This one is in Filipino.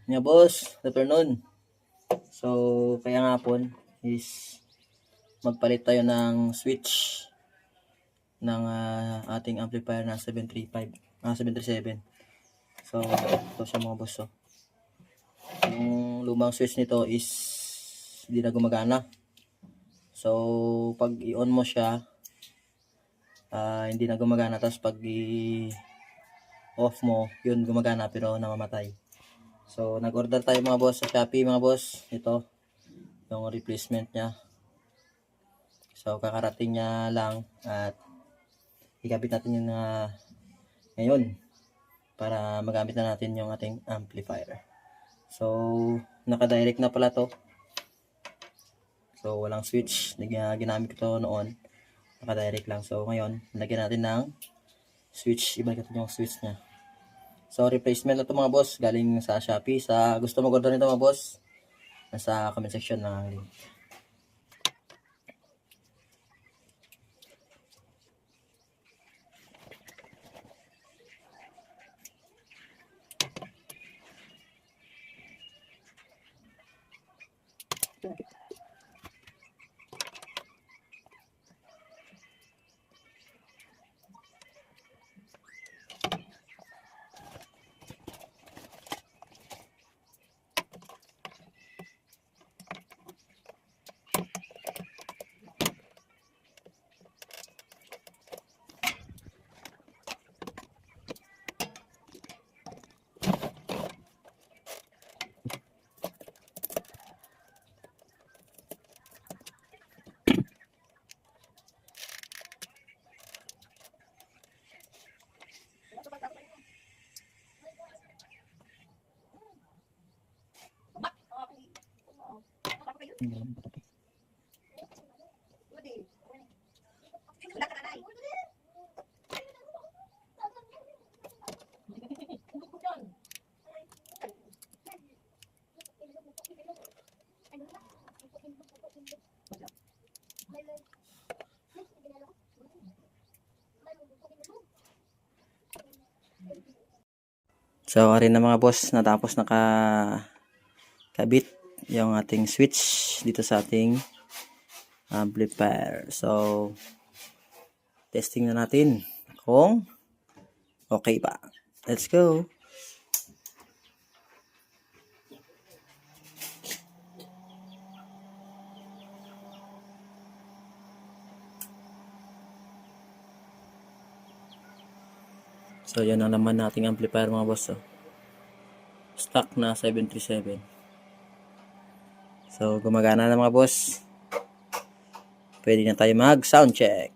Nga boss, good afternoon. So, kaya nga po is magpalit tayo ng switch ng ating amplifier na 737. So, ito siya mga boss. So, yung lumang switch nito is hindi na gumagana. So, pag i-on mo siya, hindi na gumagana. Tapos pag i-off mo, yun gumagana pero namamatay. So, nag-order tayo mga boss sa Shopee mga boss. Ito, yung replacement niya. So, kakarating niya lang at ikabit natin yung ngayon para magamit na natin yung ating amplifier. So, naka-direct na pala to. So, walang switch. Ginamit ko to noon. Naka-direct lang. So, ngayon, lagyan natin ng switch. Ibalik natin yung switch niya. So, replacement na to mga boss. Galing sa Shopee. Sa gusto mag-order nito mga boss, nasa comment section na link. So, arin na mga boss, natapos kabit yung ating switch dito sa ating amplifier. So, testing na natin kung okay ba. Let's go! So, yan ang naman nating amplifier mga boss. So, stock na 737. So, gumagana na mga boss. Pwede na tayo mag sound check.